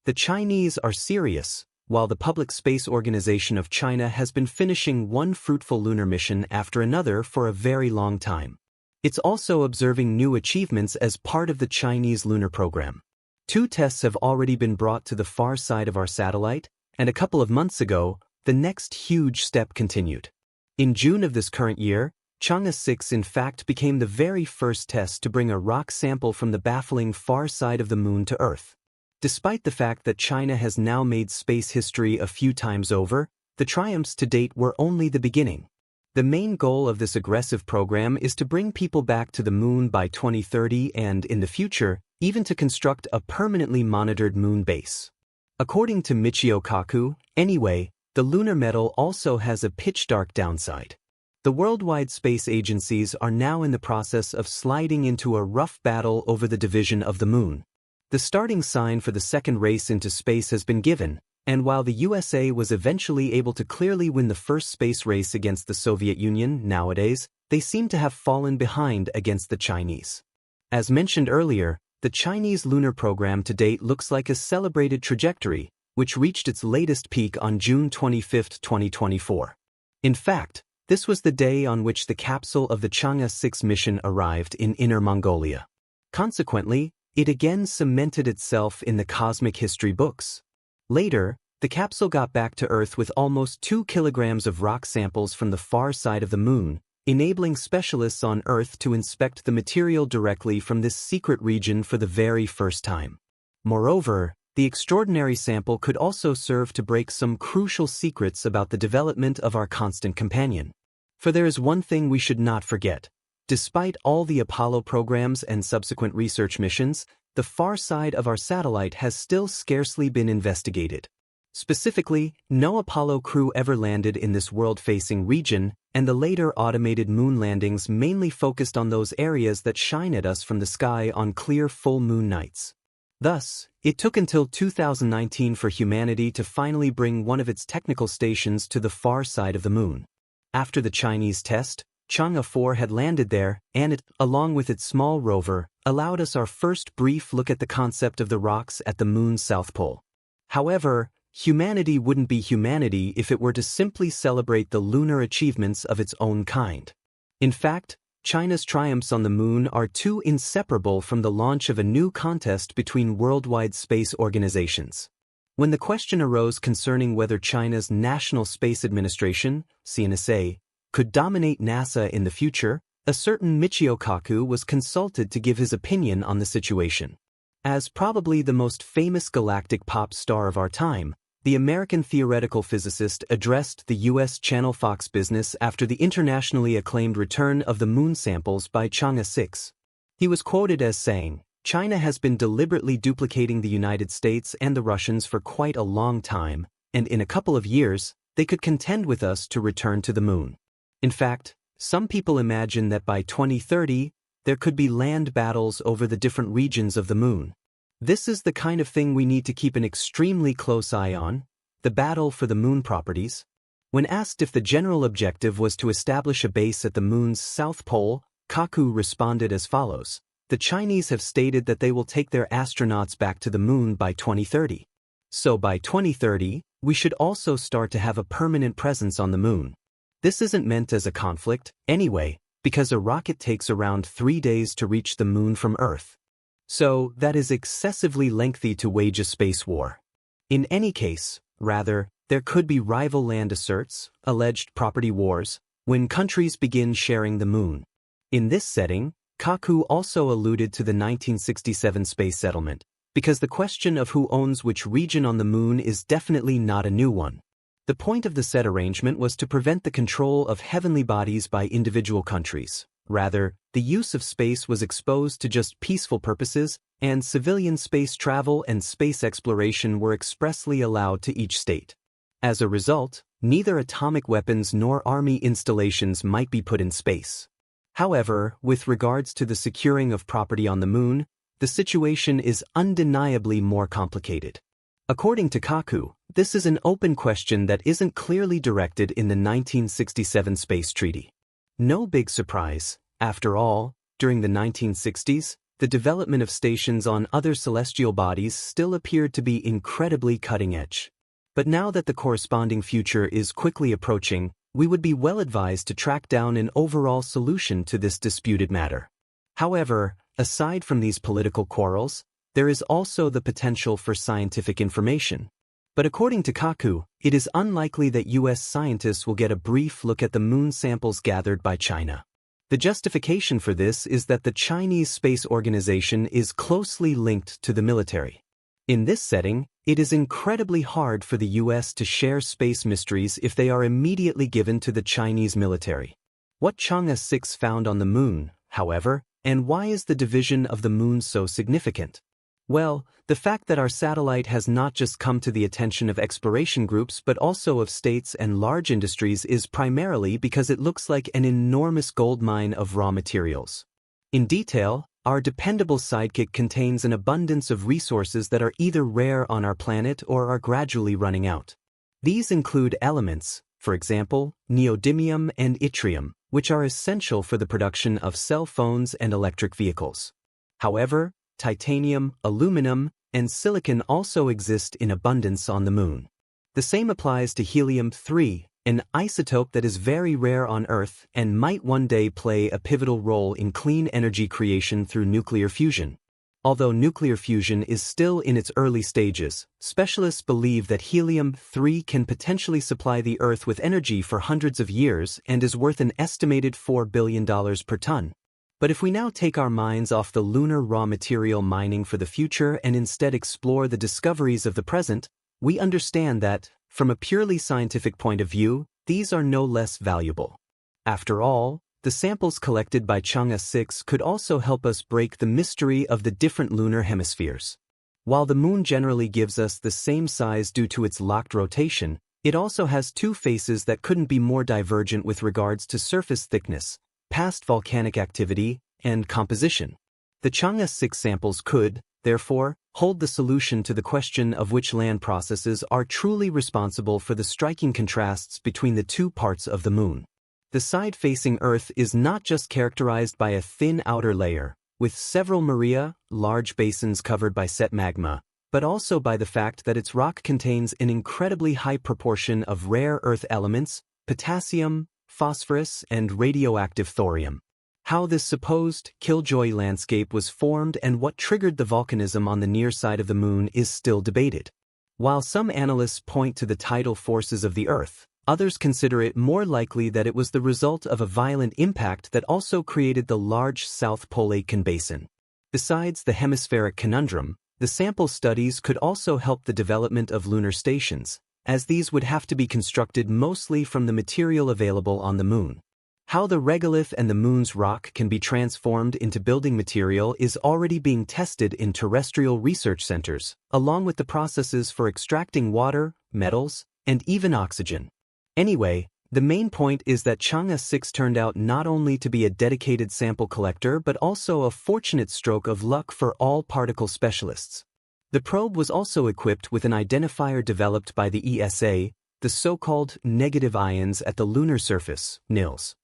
The Chinese are serious, while the Public Space Organization of China has been finishing one fruitful lunar mission after another for a very long time. It's also observing new achievements as part of the Chinese lunar program. 2 tests have already been brought to the far side of our satellite, and a couple of months ago, the next huge step continued. In June of this current year, Chang'e 6 in fact became the very first test to bring a rock sample from the baffling far side of the moon to Earth. Despite the fact that China has now made space history a few times over, the triumphs to date were only the beginning. The main goal of this aggressive program is to bring people back to the moon by 2030 and, in the future, even to construct a permanently monitored moon base. According to Michio Kaku, anyway, the lunar medal also has a pitch-dark downside. The worldwide space agencies are now in the process of sliding into a rough battle over the division of the moon. The starting sign for the second race into space has been given, and while the USA was eventually able to clearly win the first space race against the Soviet Union, nowadays, they seem to have fallen behind against the Chinese. As mentioned earlier, the Chinese lunar program to date looks like a celebrated trajectory, which reached its latest peak on June 25, 2024. In fact, this was the day on which the capsule of the Chang'e 6 mission arrived in Inner Mongolia. Consequently, it again cemented itself in the cosmic history books. Later, the capsule got back to Earth with almost 2 kilograms of rock samples from the far side of the moon, enabling specialists on Earth to inspect the material directly from this secret region for the very first time. Moreover, the extraordinary sample could also serve to break some crucial secrets about the development of our constant companion. For there is one thing we should not forget. Despite all the Apollo programs and subsequent research missions, the far side of our satellite has still scarcely been investigated. Specifically, no Apollo crew ever landed in this world-facing region, and the later automated moon landings mainly focused on those areas that shine at us from the sky on clear full moon nights. Thus, it took until 2019 for humanity to finally bring one of its technical stations to the far side of the moon. After the Chinese test, Chang'e 4 had landed there, and it, along with its small rover, allowed us our first brief look at the concept of the rocks at the moon's south pole. However, humanity wouldn't be humanity if it were to simply celebrate the lunar achievements of its own kind. In fact, China's triumphs on the moon are too inseparable from the launch of a new contest between worldwide space organizations. When the question arose concerning whether China's National Space Administration, CNSA, could dominate NASA in the future, a certain Michio Kaku was consulted to give his opinion on the situation. As probably the most famous galactic pop star of our time, the American theoretical physicist addressed the U.S. Channel Fox Business after the internationally acclaimed return of the moon samples by Chang'e 6. He was quoted as saying, "China has been deliberately duplicating the United States and the Russians for quite a long time, and in a couple of years, they could contend with us to return to the moon." In fact, some people imagine that by 2030, there could be land battles over the different regions of the moon. This is the kind of thing we need to keep an extremely close eye on, the battle for the moon properties. When asked if the general objective was to establish a base at the moon's south pole, Kaku responded as follows: "The Chinese have stated that they will take their astronauts back to the moon by 2030. So by 2030, we should also start to have a permanent presence on the moon. This isn't meant as a conflict, anyway, because a rocket takes around 3 days to reach the moon from Earth. So that is excessively lengthy to wage a space war. In any case, rather, there could be rival land asserts, alleged property wars, when countries begin sharing the moon." In this setting, Kaku also alluded to the 1967 space settlement, because the question of who owns which region on the moon is definitely not a new one. The point of the said arrangement was to prevent the control of heavenly bodies by individual countries. Rather, the use of space was exposed to just peaceful purposes, and civilian space travel and space exploration were expressly allowed to each state. As a result, neither atomic weapons nor army installations might be put in space. However, with regards to the securing of property on the moon, the situation is undeniably more complicated. According to Kaku, this is an open question that isn't clearly directed in the 1967 Space Treaty. No big surprise, after all, during the 1960s, the development of stations on other celestial bodies still appeared to be incredibly cutting-edge. But now that the corresponding future is quickly approaching, we would be well advised to track down an overall solution to this disputed matter. However, aside from these political quarrels, there is also the potential for scientific information. But according to Kaku, it is unlikely that U.S. scientists will get a brief look at the moon samples gathered by China. The justification for this is that the Chinese space organization is closely linked to the military. In this setting, it is incredibly hard for the U.S. to share space mysteries if they are immediately given to the Chinese military. What Chang'e 6 found on the moon, however, and why is the division of the moon so significant? Well, the fact that our satellite has not just come to the attention of exploration groups but also of states and large industries is primarily because it looks like an enormous goldmine of raw materials. In detail, our dependable sidekick contains an abundance of resources that are either rare on our planet or are gradually running out. These include elements, for example, neodymium and yttrium, which are essential for the production of cell phones and electric vehicles. However, titanium, aluminum, and silicon also exist in abundance on the moon. The same applies to helium-3, an isotope that is very rare on Earth and might one day play a pivotal role in clean energy creation through nuclear fusion. Although nuclear fusion is still in its early stages, specialists believe that helium-3 can potentially supply the Earth with energy for hundreds of years and is worth an estimated $4 billion per ton. But if we now take our minds off the lunar raw material mining for the future and instead explore the discoveries of the present, we understand that, from a purely scientific point of view, these are no less valuable. After all, the samples collected by Chang'e 6 could also help us break the mystery of the different lunar hemispheres. While the moon generally gives us the same size due to its locked rotation, it also has two faces that couldn't be more divergent with regards to surface thickness, past volcanic activity, and composition. The Chang'e 6 samples could, therefore, hold the solution to the question of which land processes are truly responsible for the striking contrasts between the two parts of the moon. The side facing Earth is not just characterized by a thin outer layer, with several maria, large basins covered by set magma, but also by the fact that its rock contains an incredibly high proportion of rare Earth elements, potassium, phosphorus, and radioactive thorium. How this supposed killjoy landscape was formed and what triggered the volcanism on the near side of the moon is still debated. While some analysts point to the tidal forces of the Earth, others consider it more likely that it was the result of a violent impact that also created the large South Pole Aitken Basin. Besides the hemispheric conundrum, the sample studies could also help the development of lunar stations, as these would have to be constructed mostly from the material available on the moon. How the regolith and the moon's rock can be transformed into building material is already being tested in terrestrial research centers, along with the processes for extracting water, metals, and even oxygen. Anyway, the main point is that Chang'e 6 turned out not only to be a dedicated sample collector but also a fortunate stroke of luck for all particle specialists. The probe was also equipped with an identifier developed by the ESA, the so-called negative ions at the lunar surface, NILS.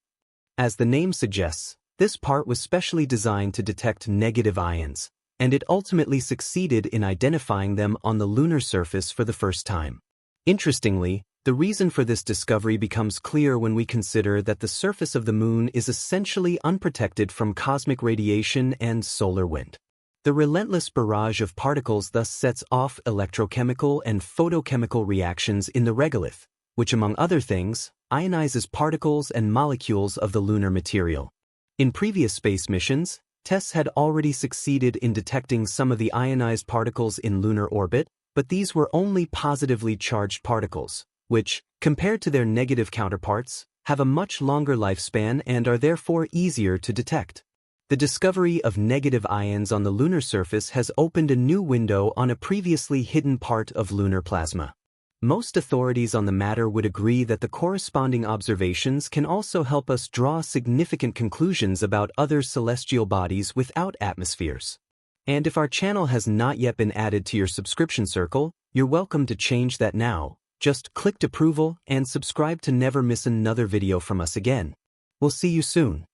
As the name suggests, this part was specially designed to detect negative ions, and it ultimately succeeded in identifying them on the lunar surface for the first time. Interestingly, the reason for this discovery becomes clear when we consider that the surface of the moon is essentially unprotected from cosmic radiation and solar wind. The relentless barrage of particles thus sets off electrochemical and photochemical reactions in the regolith, which among other things, ionizes particles and molecules of the lunar material. In previous space missions, tests had already succeeded in detecting some of the ionized particles in lunar orbit, but these were only positively charged particles, which, compared to their negative counterparts, have a much longer lifespan and are therefore easier to detect. The discovery of negative ions on the lunar surface has opened a new window on a previously hidden part of lunar plasma. Most authorities on the matter would agree that the corresponding observations can also help us draw significant conclusions about other celestial bodies without atmospheres. And if our channel has not yet been added to your subscription circle, you're welcome to change that now. Just click approval and subscribe to never miss another video from us again. We'll see you soon.